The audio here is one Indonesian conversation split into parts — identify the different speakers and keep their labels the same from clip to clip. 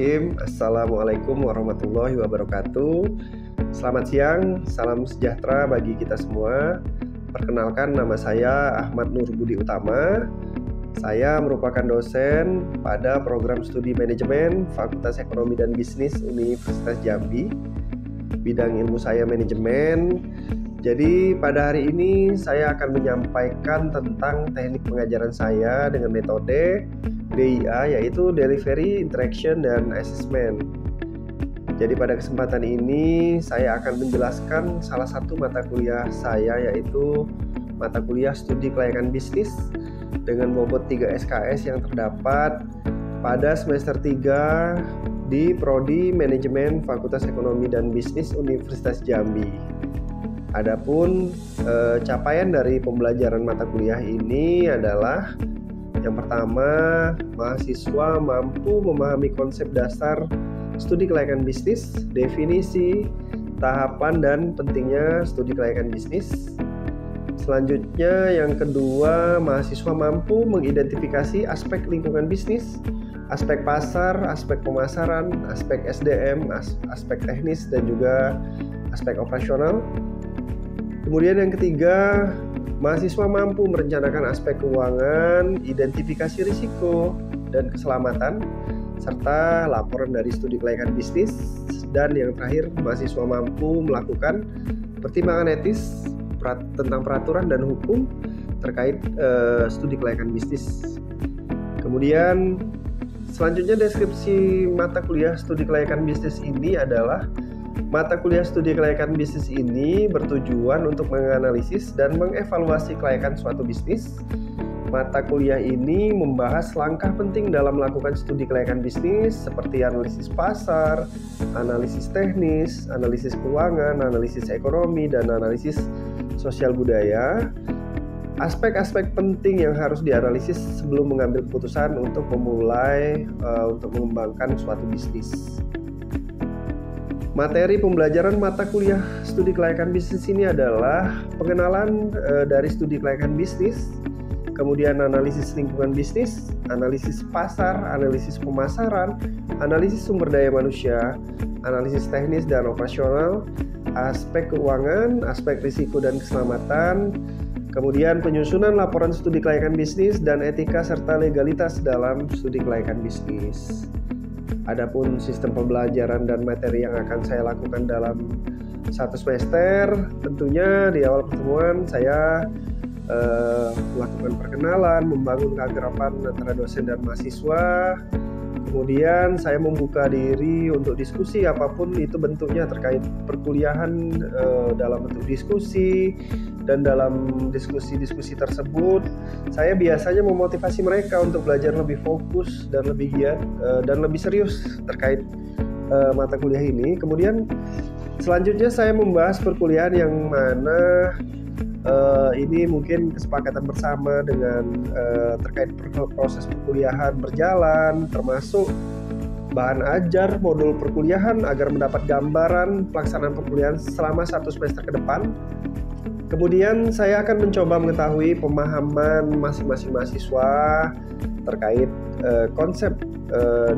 Speaker 1: Bismillahirrahmanirrahim. Assalamualaikum warahmatullahi wabarakatuh. Selamat siang, salam sejahtera bagi kita semua. Perkenalkan, nama saya Ahmad Nur Budi Utama. Saya merupakan dosen pada program studi manajemen Fakultas Ekonomi dan Bisnis Universitas Jambi. Bidang ilmu saya manajemen. Jadi pada hari ini saya akan menyampaikan tentang teknik pengajaran saya dengan metode DIA, yaitu Delivery, Interaction, dan Assessment. Jadi pada kesempatan ini saya akan menjelaskan salah satu mata kuliah saya, yaitu mata kuliah Studi Kelayakan Bisnis dengan bobot 3 SKS yang terdapat pada semester 3 di Prodi Manajemen Fakultas Ekonomi dan Bisnis Universitas Jambi. Adapun capaian dari pembelajaran mata kuliah ini adalah yang pertama, mahasiswa mampu memahami konsep dasar studi kelayakan bisnis, definisi, tahapan, dan pentingnya studi kelayakan bisnis. Selanjutnya, yang kedua, mahasiswa mampu mengidentifikasi aspek lingkungan bisnis, aspek pasar, aspek pemasaran, aspek SDM, aspek teknis, dan juga aspek operasional. Kemudian yang ketiga, mahasiswa mampu merencanakan aspek keuangan, identifikasi risiko dan keselamatan, serta laporan dari studi kelayakan bisnis. Dan yang terakhir, mahasiswa mampu melakukan pertimbangan etis tentang peraturan dan hukum terkait studi kelayakan bisnis. Kemudian selanjutnya, deskripsi mata kuliah studi kelayakan bisnis ini adalah: mata kuliah studi kelayakan bisnis ini bertujuan untuk menganalisis dan mengevaluasi kelayakan suatu bisnis. Mata kuliah ini membahas langkah penting dalam melakukan studi kelayakan bisnis seperti analisis pasar, analisis teknis, analisis keuangan, analisis ekonomi, dan analisis sosial budaya. Aspek-aspek penting yang harus dianalisis sebelum mengambil keputusan untuk memulai untuk mengembangkan suatu bisnis. Materi pembelajaran mata kuliah studi kelayakan bisnis ini adalah pengenalan dari studi kelayakan bisnis, kemudian analisis lingkungan bisnis, analisis pasar, analisis pemasaran, analisis sumber daya manusia, analisis teknis dan operasional, aspek keuangan, aspek risiko dan keselamatan, kemudian penyusunan laporan studi kelayakan bisnis, dan etika serta legalitas dalam studi kelayakan bisnis. Adapun sistem pembelajaran dan materi yang akan saya lakukan dalam satu semester, tentunya di awal pertemuan saya melakukan perkenalan, membangun keakraban antara dosen dan mahasiswa. Kemudian saya membuka diri untuk diskusi apapun itu bentuknya terkait perkuliahan dalam bentuk diskusi. Dan dalam diskusi-diskusi tersebut, saya biasanya memotivasi mereka untuk belajar lebih fokus dan lebih giat dan lebih serius terkait mata kuliah ini. Kemudian selanjutnya saya membahas perkuliahan yang mana ini mungkin kesepakatan bersama dengan terkait proses perkuliahan berjalan, termasuk bahan ajar modul perkuliahan agar mendapat gambaran pelaksanaan perkuliahan selama satu semester ke depan. Kemudian saya akan mencoba mengetahui pemahaman masing-masing mahasiswa terkait konsep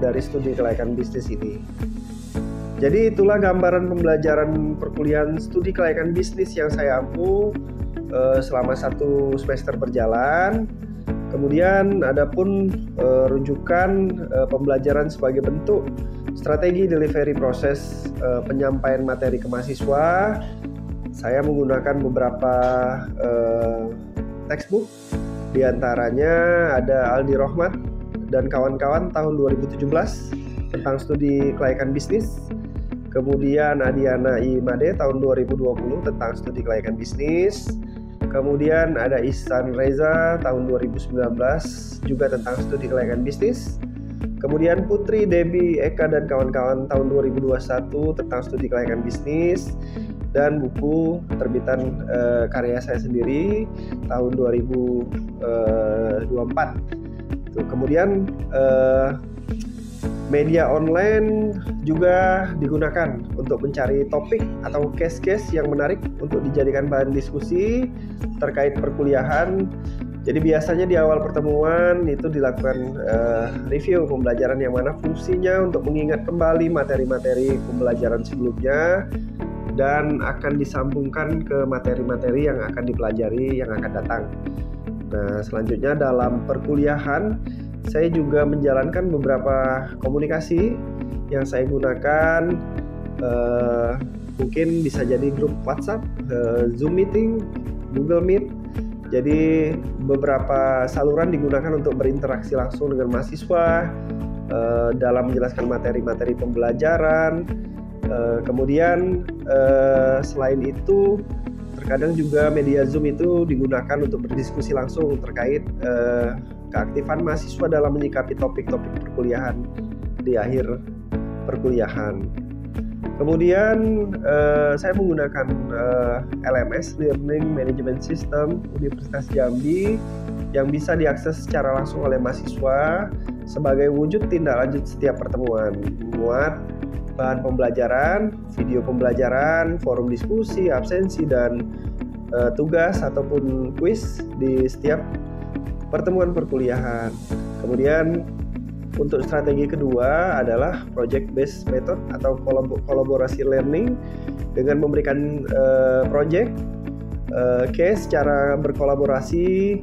Speaker 1: dari studi kelayakan bisnis ini. Jadi itulah gambaran pembelajaran perkuliahan studi kelayakan bisnis yang saya ampu selama satu semester berjalan. Kemudian adapun rujukan pembelajaran sebagai bentuk strategi delivery proses penyampaian materi ke mahasiswa, saya menggunakan beberapa textbook. Di antaranya ada Aldi Rohmat dan kawan-kawan tahun 2017 tentang studi kelayakan bisnis. Kemudian Adiana I. Made tahun 2020 tentang studi kelayakan bisnis. Kemudian ada Ihsan Reza tahun 2019 juga tentang studi kelayakan bisnis. Kemudian Putri, Debbie, Eka, dan kawan-kawan tahun 2021 tentang studi kelayakan bisnis. Dan buku terbitan karya saya sendiri tahun 2024. Kemudian media online juga digunakan untuk mencari topik atau case-case yang menarik untuk dijadikan bahan diskusi terkait perkuliahan Jadi biasanya di awal pertemuan itu dilakukan review pembelajaran yang mana fungsinya untuk mengingat kembali materi-materi pembelajaran sebelumnya dan akan disambungkan ke materi-materi yang akan dipelajari yang akan datang. Nah, selanjutnya dalam perkuliahan saya juga menjalankan beberapa komunikasi yang saya gunakan, mungkin bisa jadi grup WhatsApp, Zoom meeting, Google Meet. Jadi beberapa saluran digunakan untuk berinteraksi langsung dengan mahasiswa dalam menjelaskan materi-materi pembelajaran. Kemudian selain itu terkadang juga media Zoom itu digunakan untuk berdiskusi langsung terkait keaktifan mahasiswa dalam menyikapi topik-topik perkuliahan di akhir perkuliahan. Kemudian saya menggunakan LMS, Learning Management System Universitas Jambi, yang bisa diakses secara langsung oleh mahasiswa sebagai wujud tindak lanjut setiap pertemuan. Memuat bahan pembelajaran, video pembelajaran, forum diskusi, absensi, dan tugas ataupun kuis di setiap pertemuan perkuliahan. Kemudian untuk strategi kedua adalah project based method atau kolaborasi learning dengan memberikan project case secara berkolaborasi,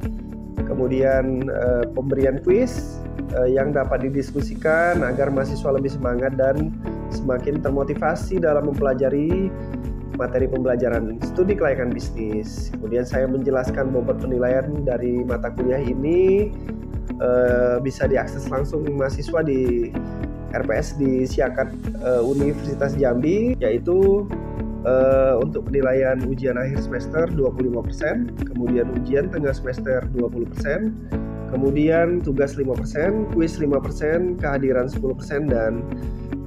Speaker 1: kemudian pemberian quiz yang dapat didiskusikan agar mahasiswa lebih semangat dan semakin termotivasi dalam mempelajari materi pembelajaran studi kelayakan bisnis. Kemudian saya menjelaskan bobot penilaian dari mata kuliah ini bisa diakses langsung mahasiswa di RPS di Siakat Universitas Jambi, yaitu untuk penilaian ujian akhir semester 25%, kemudian ujian tengah semester 20%, kemudian tugas 5%, kuis 5%, kehadiran 10%, dan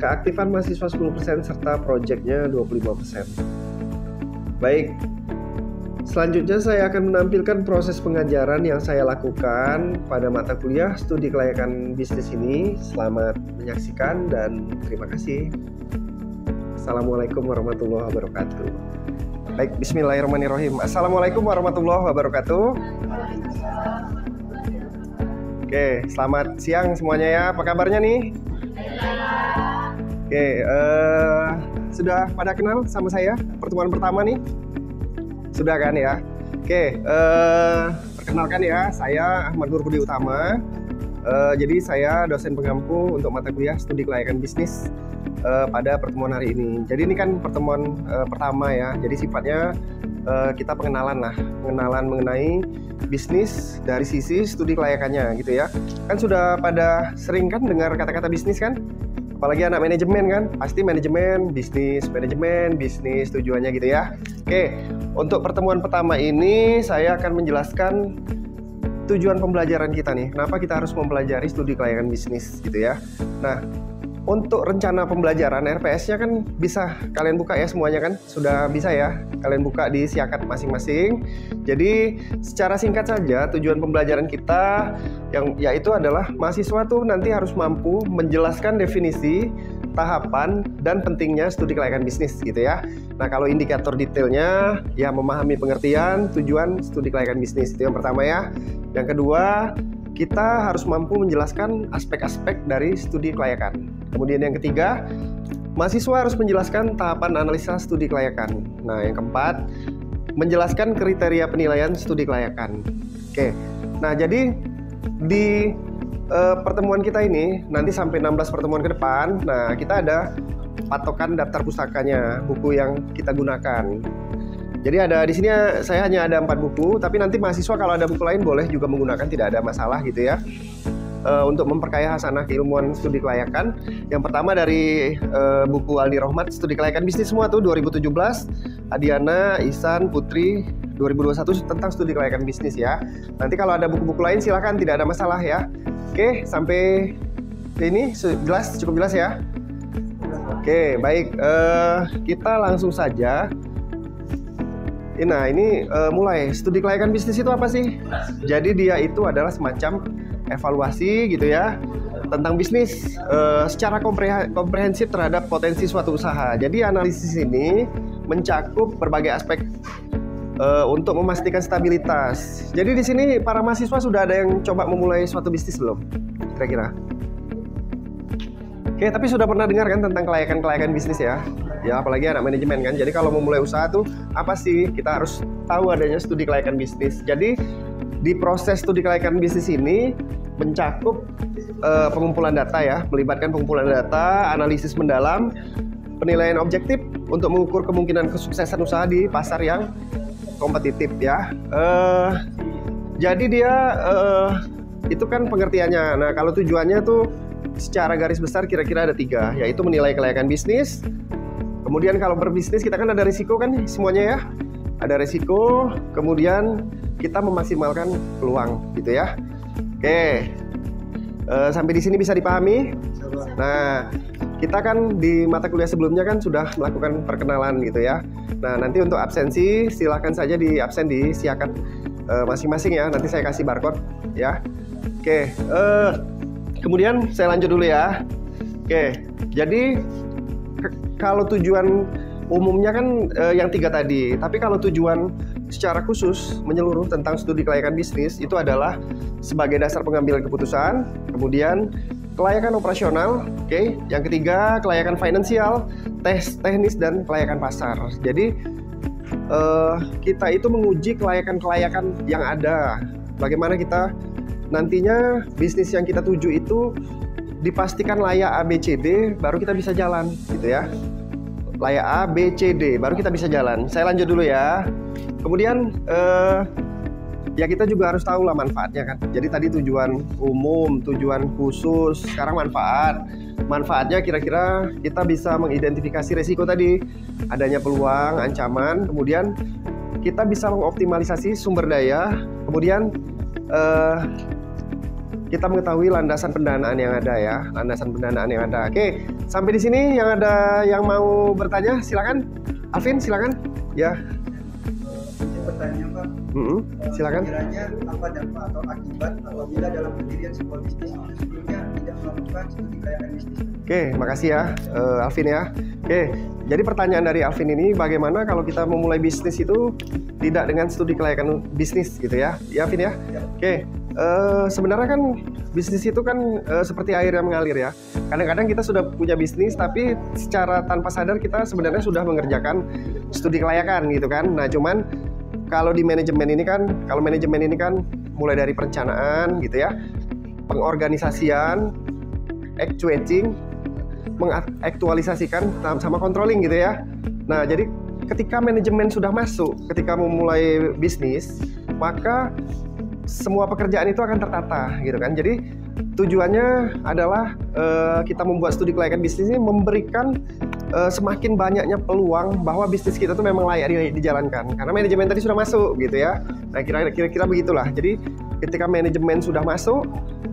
Speaker 1: keaktifan mahasiswa 10%, serta proyeknya 25%. Baik, selanjutnya saya akan menampilkan proses pengajaran yang saya lakukan pada mata kuliah studi kelayakan bisnis ini. Selamat menyaksikan dan terima kasih. Assalamualaikum warahmatullahi wabarakatuh. Baik, bismillahirrahmanirrahim. Assalamualaikum warahmatullahi wabarakatuh. Oke, selamat siang semuanya ya. Apa kabarnya nih? Oke, sudah pada kenal sama saya pertemuan pertama nih? Sudah kan ya? Oke, perkenalkan ya, saya Ahmad Nurbudi Utama. Jadi saya dosen pengampu untuk mata kuliah studi kelayakan bisnis pada pertemuan hari ini. Jadi ini kan pertemuan pertama ya. Jadi sifatnya kita pengenalan mengenai bisnis dari sisi studi kelayakannya gitu ya. Kan sudah pada sering kan dengar kata-kata bisnis kan? Apalagi anak manajemen kan, pasti manajemen, bisnis tujuannya gitu ya. Oke, untuk pertemuan pertama ini saya akan menjelaskan tujuan pembelajaran kita nih. Kenapa kita harus mempelajari studi kelayakan bisnis gitu ya. Nah, untuk rencana pembelajaran RPS-nya kan bisa kalian buka ya semuanya kan, sudah bisa ya kalian buka di Siakat masing-masing. Jadi secara singkat saja tujuan pembelajaran kita yang yaitu adalah mahasiswa tuh nanti harus mampu menjelaskan definisi, tahapan, dan pentingnya studi kelayakan bisnis gitu ya. Nah, kalau indikator detailnya ya memahami pengertian tujuan studi kelayakan bisnis, itu yang pertama ya. Yang kedua, kita harus mampu menjelaskan aspek-aspek dari studi kelayakan. Kemudian yang ketiga, mahasiswa harus menjelaskan tahapan analisa studi kelayakan. Nah, yang keempat, menjelaskan kriteria penilaian studi kelayakan. Oke, nah jadi di pertemuan kita ini nanti sampai 16 pertemuan ke depan, nah kita ada patokan daftar pustakanya, buku yang kita gunakan. Jadi ada di sini saya hanya ada 4 buku, tapi nanti mahasiswa kalau ada buku lain boleh juga menggunakan, tidak ada masalah gitu ya. Untuk memperkaya hasanah keilmuan studi kelayakan. Yang pertama dari buku Aldi Rohmat, studi kelayakan bisnis semua tuh 2017, Adiana, Ihsan, Putri 2021 tentang studi kelayakan bisnis ya. Nanti kalau ada buku-buku lain silakan, tidak ada masalah ya. Oke, sampai ini jelas, cukup jelas ya. Oke, baik, kita langsung saja. Nah ini mulai studi kelayakan bisnis itu apa sih? Jadi dia itu adalah semacam evaluasi gitu ya tentang bisnis secara komprehensif terhadap potensi suatu usaha. Jadi analisis ini mencakup berbagai aspek untuk memastikan stabilitas. Jadi di sini para mahasiswa sudah ada yang coba memulai suatu bisnis belum? Kira-kira? Oke, tapi sudah pernah dengar kan tentang kelayakan bisnis ya? Ya, apalagi anak manajemen kan. Jadi kalau memulai usaha tuh apa sih? Kita harus tahu adanya studi kelayakan bisnis. Jadi di proses studi kelayakan bisnis ini mencakup pengumpulan data ya, melibatkan pengumpulan data, analisis mendalam, penilaian objektif untuk mengukur kemungkinan kesuksesan usaha di pasar yang kompetitif ya. Jadi dia itu kan pengertiannya. Nah, kalau tujuannya tuh secara garis besar kira-kira ada 3, yaitu menilai kelayakan bisnis. Kemudian kalau berbisnis kita kan ada risiko kan semuanya ya. Ada risiko, kemudian kita memaksimalkan peluang gitu ya. Oke. Sampai di sini bisa dipahami? Nah, kita kan di mata kuliah sebelumnya kan sudah melakukan perkenalan gitu ya. Nah, nanti untuk absensi silahkan saja di absen di siakat masing-masing ya. Nanti saya kasih barcode ya. Oke. Kemudian saya lanjut dulu ya. Oke, jadi kalau tujuan umumnya kan yang 3 tadi. Tapi kalau tujuan secara khusus menyeluruh tentang studi kelayakan bisnis itu adalah sebagai dasar pengambilan keputusan. Kemudian kelayakan operasional. Oke. Yang ketiga kelayakan finansial, teknis dan kelayakan pasar. Jadi kita itu menguji kelayakan yang ada. Bagaimana kita nantinya bisnis yang kita tuju itu dipastikan layak A, B, C, D, baru kita bisa jalan gitu ya. Layak A, B, C, D, baru kita bisa jalan. Saya lanjut dulu ya. Kemudian ya kita juga harus tahu lah manfaatnya kan. Jadi tadi tujuan umum, tujuan khusus, sekarang manfaat. Manfaatnya kira-kira kita bisa mengidentifikasi resiko tadi, adanya peluang, ancaman, kemudian kita bisa mengoptimalisasi sumber daya, kemudian kita mengetahui landasan pendanaan yang ada ya, landasan pendanaan yang ada. Oke, sampai di sini yang ada yang mau bertanya, silakan. Alvin, silakan. Ya.
Speaker 2: Pertanyaan Pak.
Speaker 1: Silakan.
Speaker 2: Kiranya apa dampak atau akibat apabila dalam pendirian sebuah bisnis itu sebelumnya tidak melakukan studi kelayakan bisnis?
Speaker 1: Oke, makasih ya, Alvin ya. Oke, jadi pertanyaan dari Alvin ini, bagaimana kalau kita memulai bisnis itu tidak dengan studi kelayakan bisnis gitu ya, ya Alvin ya? Oke. Sebenarnya kan bisnis itu kan seperti air yang mengalir ya. Kadang-kadang kita sudah punya bisnis tapi secara tanpa sadar kita sebenarnya sudah mengerjakan studi kelayakan gitu kan. Nah, cuman kalau di manajemen ini kan, mulai dari perencanaan gitu ya, pengorganisasian, actuating, mengaktualisasikan sama controlling gitu ya. Nah, jadi ketika manajemen sudah masuk, ketika memulai bisnis, maka semua pekerjaan itu akan tertata gitu kan. Jadi tujuannya adalah kita membuat studi kelayakan bisnis ini memberikan semakin banyaknya peluang bahwa bisnis kita tuh memang layak dijalankan karena manajemen tadi sudah masuk gitu ya. Nah, kira-kira begitulah. Jadi ketika manajemen sudah masuk,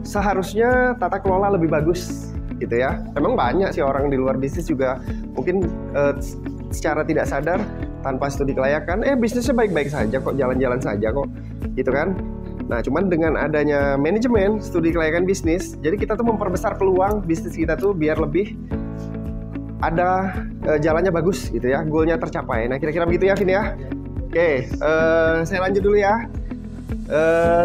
Speaker 1: seharusnya tata kelola lebih bagus gitu ya. Memang banyak sih orang di luar bisnis juga mungkin secara tidak sadar tanpa studi kelayakan bisnisnya baik-baik saja kok, jalan-jalan saja kok gitu kan. Nah, cuman dengan adanya manajemen studi kelayakan bisnis, jadi kita tuh memperbesar peluang bisnis kita tuh biar lebih ada jalannya bagus gitu ya, goalnya tercapai. Nah, kira-kira begitu ya, Vin ya. Oke, saya lanjut dulu ya.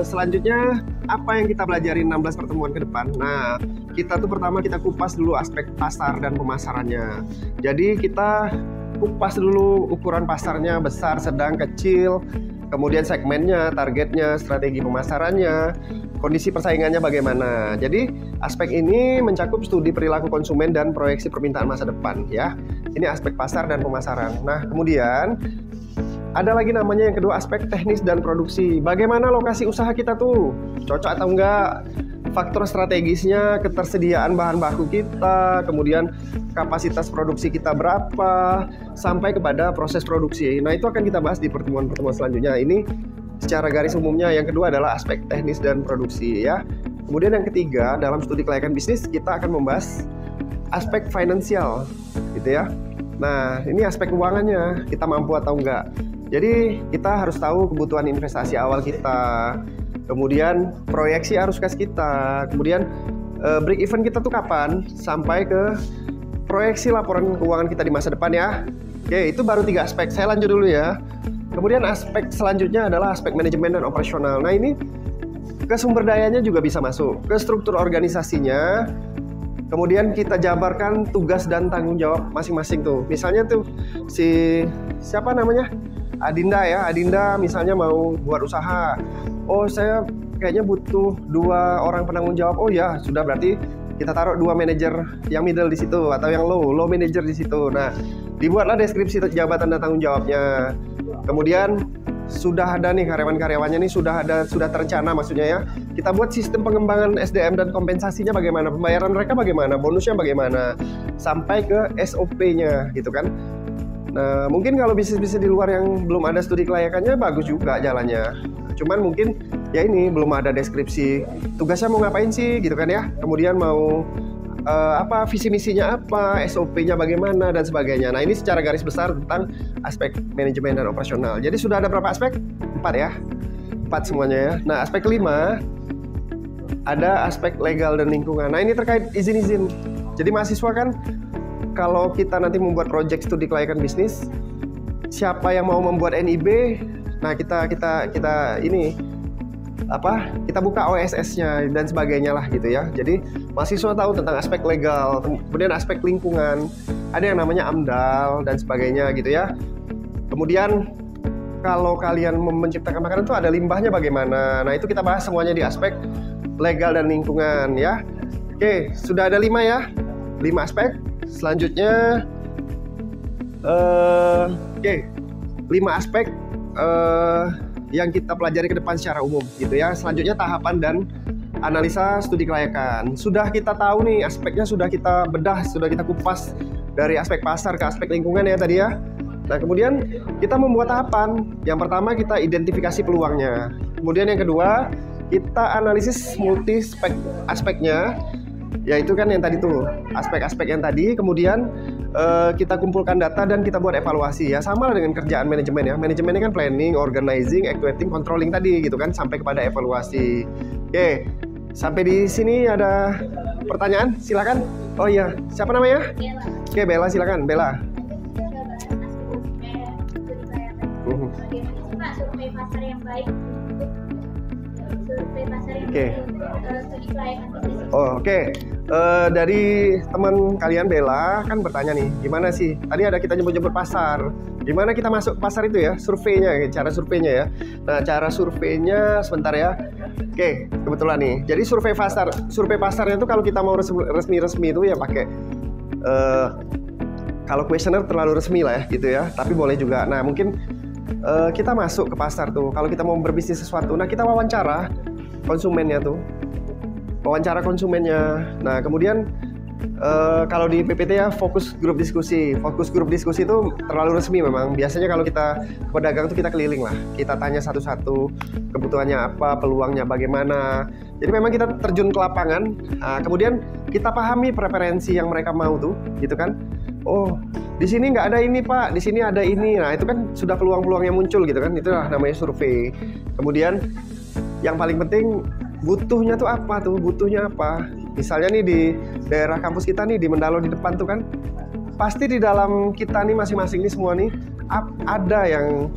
Speaker 1: Selanjutnya apa yang kita pelajari 16 pertemuan ke depan? Nah, kita tuh pertama kita kupas dulu aspek pasar dan pemasarannya. Jadi kita kupas dulu ukuran pasarnya, besar, sedang, kecil, kemudian segmennya, targetnya, strategi pemasarannya, kondisi persaingannya bagaimana. Jadi aspek ini mencakup studi perilaku konsumen dan proyeksi permintaan masa depan ya. Ini aspek pasar dan pemasaran. Nah, kemudian ada lagi namanya yang kedua, aspek teknis dan produksi. Bagaimana lokasi usaha kita tuh? Cocok atau enggak? Faktor strategisnya, ketersediaan bahan baku kita, kemudian kapasitas produksi kita berapa, sampai kepada proses produksi. Nah, itu akan kita bahas di pertemuan-pertemuan selanjutnya. Ini secara garis umumnya. Yang kedua adalah aspek teknis dan produksi ya. Kemudian yang ketiga, dalam studi kelayakan bisnis kita akan membahas aspek finansial gitu ya. Nah, ini aspek keuangannya, kita mampu atau enggak. Jadi kita harus tahu kebutuhan investasi awal kita, kemudian proyeksi arus kas kita, kemudian break even kita tuh kapan, sampai ke proyeksi laporan keuangan kita di masa depan ya. Oke, itu baru 3 aspek. Saya lanjut dulu ya. Kemudian aspek selanjutnya adalah aspek manajemen dan operasional. Nah ini ke sumber dayanya juga bisa masuk, ke struktur organisasinya. Kemudian kita jabarkan tugas dan tanggung jawab masing-masing tuh. Misalnya tuh siapa namanya? Adinda ya. Adinda misalnya mau buat usaha. Oh saya kayaknya butuh 2 orang penanggung jawab. Oh ya sudah, berarti kita taruh 2 manajer yang middle di situ atau yang low manager di situ. Nah dibuatlah deskripsi jabatan dan tanggung jawabnya. Kemudian sudah ada nih karyawan-karyawannya nih sudah terencana maksudnya ya. Kita buat sistem pengembangan SDM dan kompensasinya bagaimana, pembayaran mereka bagaimana, bonusnya bagaimana, sampai ke SOP-nya gitu kan. Nah mungkin kalau bisnis-bisnis di luar yang belum ada studi kelayakannya bagus juga jalannya. Cuman mungkin ya ini belum ada deskripsi tugasnya mau ngapain sih gitu kan ya. Kemudian mau apa visi misinya apa, SOP-nya bagaimana dan sebagainya. Nah ini secara garis besar tentang aspek manajemen dan operasional. Jadi sudah ada berapa aspek? 4 ya, 4 semuanya ya. Nah aspek kelima ada aspek legal dan lingkungan. Nah ini terkait izin-izin. Jadi mahasiswa kan kalau kita nanti membuat project studi kelayakan bisnis, siapa yang mau membuat NIB, nah kita ini kita buka OSS-nya dan sebagainya lah gitu ya. Jadi mahasiswa tahu tentang aspek legal, kemudian aspek lingkungan, ada yang namanya AMDAL dan sebagainya gitu ya. Kemudian kalau kalian menciptakan makanan itu ada limbahnya bagaimana. Nah itu kita bahas semuanya di aspek legal dan lingkungan ya. Oke, sudah ada 5 ya, 5 aspek. Selanjutnya 5 aspek yang kita pelajari ke depan secara umum gitu ya. Selanjutnya tahapan dan analisa studi kelayakan. Sudah kita tahu nih aspeknya, sudah kita bedah, sudah kita kupas dari aspek pasar ke aspek lingkungan ya tadi ya. Nah kemudian kita membuat tahapan. Yang pertama kita identifikasi peluangnya. Kemudian yang kedua kita analisis multi aspeknya, yaitu kan yang tadi tuh aspek-aspek yang tadi. Kemudian kita kumpulkan data dan kita buat evaluasi ya, sama dengan kerjaan manajemen ya. Manajemennya kan planning, organizing, actuating, controlling tadi gitu kan, sampai kepada evaluasi. Oke, sampai di sini ada pertanyaan? Silakan. Oh iya, siapa namanya?
Speaker 3: Bella.
Speaker 1: Oke, Bella silakan, Bella.
Speaker 3: Bagaimana survei pasar yang baik untuk survei pasar yang
Speaker 1: Oke.
Speaker 3: baik studi kelayakan bisnis?
Speaker 1: Oh, oke. Dari teman kalian Bella kan bertanya nih, gimana sih? Tadi ada kita nyebut-nyebut pasar. Gimana kita masuk ke pasar itu ya? Surveinya, cara surveinya ya. Nah, cara surveinya sebentar ya. Oke, kebetulan nih. Jadi survei pasarnya itu kalau kita mau resmi-resmi itu ya pakai kalau kuesioner terlalu resmi lah ya gitu ya. Tapi boleh juga. Nah, mungkin kita masuk ke pasar tuh. Kalau kita mau berbisnis sesuatu, nah kita wawancara konsumennya tuh. Wawancara konsumennya. Nah kemudian kalau di PPT ya fokus grup diskusi. Fokus grup diskusi itu terlalu resmi memang. Biasanya kalau kita pedagang tuh kita keliling lah. Kita tanya satu-satu kebutuhannya apa, peluangnya bagaimana. Jadi memang kita terjun ke lapangan. Nah, kemudian kita pahami preferensi yang mereka mau tuh, gitu kan. Oh di sini nggak ada ini Pak, di sini ada ini. Nah itu kan sudah peluang-peluang yang muncul gitu kan. Itulah namanya survei. Kemudian yang paling penting butuhnya tuh apa tuh, butuhnya apa. Misalnya nih di daerah kampus kita nih di Mendalo di depan tuh kan, pasti di dalam kita nih masing-masing nih semua nih ada yang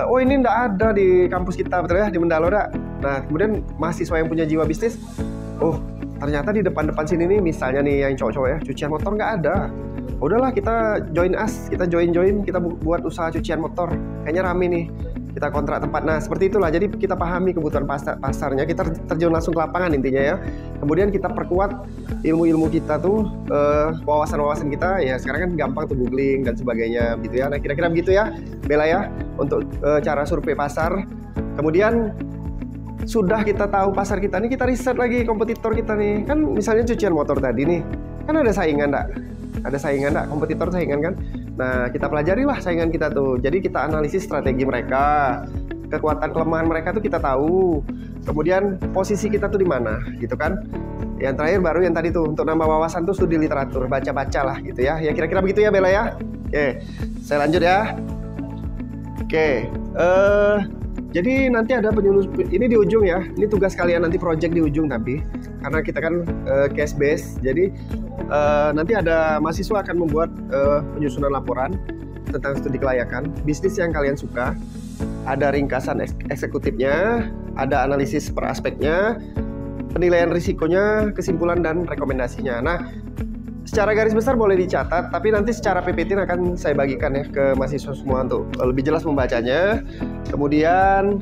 Speaker 1: oh ini nggak ada di kampus kita, betul ya, di Mendalo dak. Nah kemudian mahasiswa yang punya jiwa bisnis, oh ternyata di depan-depan sini nih misalnya nih yang cowok-cowok ya, cucian motor nggak ada. Udahlah kita join kita kita buat usaha cucian motor, kayaknya rame nih, kita kontrak tempat. Nah seperti itulah, jadi kita pahami kebutuhan pasarnya, kita terjun langsung ke lapangan intinya ya. Kemudian kita perkuat ilmu-ilmu kita tuh, wawasan-wawasan kita ya. Sekarang kan gampang tuh googling dan sebagainya gitu ya. Nah kira-kira begitu ya Bella ya untuk cara survei pasar. Kemudian sudah kita tahu pasar kita nih, kita riset lagi kompetitor kita nih. Kan misalnya cucian motor tadi nih, kan ada saingan enggak? Ada saingan enggak? Kompetitor saingan kan? Nah, kita pelajari lah saingan kita tuh. Jadi kita analisis strategi mereka, kekuatan kelemahan mereka tuh kita tahu. Kemudian posisi kita tuh di mana, gitu kan? Yang terakhir baru yang tadi tuh untuk nambah wawasan tuh studi literatur, baca-baca lah gitu ya. Ya kira-kira begitu ya Bella ya. Oke, saya lanjut ya. Oke, jadi nanti ada penyuluh ini di ujung ya. Ini tugas kalian nanti project di ujung tapi karena kita kan case base. Jadi nanti ada mahasiswa akan membuat penyusunan laporan. tentang studi kelayakan, bisnis yang kalian suka, ada ringkasan eksekutifnya, ada analisis per aspeknya, penilaian risikonya, kesimpulan dan rekomendasinya. Nah, secara garis besar boleh dicatat, tapi nanti secara PPT akan saya bagikan ya ke mahasiswa semua untuk lebih jelas membacanya. Kemudian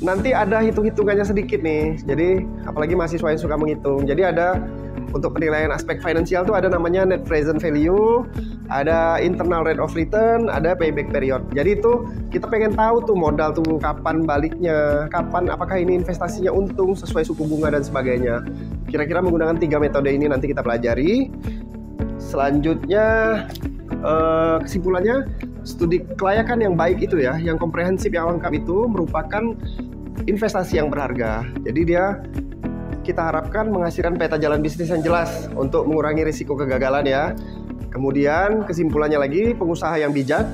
Speaker 1: nanti ada hitung-hitungannya sedikit nih. Jadi apalagi mahasiswa yang suka menghitung. Jadi ada untuk penilaian aspek finansial tuh ada namanya net present value, ada internal rate of return, ada payback period. Jadi itu kita pengen tahu tuh modal tuh kapan baliknya, kapan apakah ini investasinya untung sesuai suku bunga dan sebagainya. Kira-kira menggunakan 3 metode ini nanti kita pelajari. Selanjutnya kesimpulannya, studi kelayakan yang baik itu ya, yang komprehensif, yang lengkap itu merupakan investasi yang berharga. Jadi dia kita harapkan menghasilkan peta jalan bisnis yang jelas untuk mengurangi risiko kegagalan ya. Kemudian kesimpulannya lagi, pengusaha yang bijak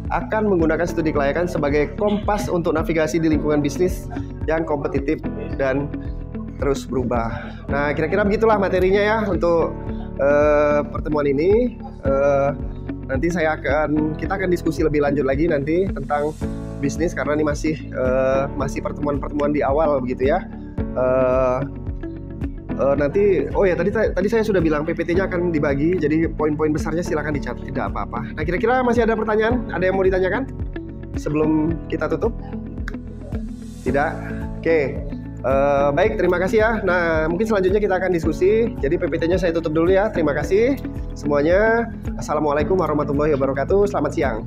Speaker 1: akan menggunakan studi kelayakan sebagai kompas untuk navigasi di lingkungan bisnis yang kompetitif dan terus berubah. Nah, kira-kira begitulah materinya ya untuk pertemuan ini. Nanti kita akan diskusi lebih lanjut lagi nanti tentang bisnis, karena ini masih pertemuan-pertemuan di awal begitu ya. Nanti tadi saya sudah bilang PPT-nya akan dibagi, jadi poin-poin besarnya silakan dicatat, tidak apa-apa. Nah, kira-kira masih ada pertanyaan? Ada yang mau ditanyakan sebelum kita tutup? Tidak? Oke. Baik, terima kasih ya. Nah, mungkin selanjutnya kita akan diskusi. Jadi PPT-nya saya tutup dulu ya. Terima kasih semuanya. Assalamualaikum warahmatullahi wabarakatuh. Selamat siang.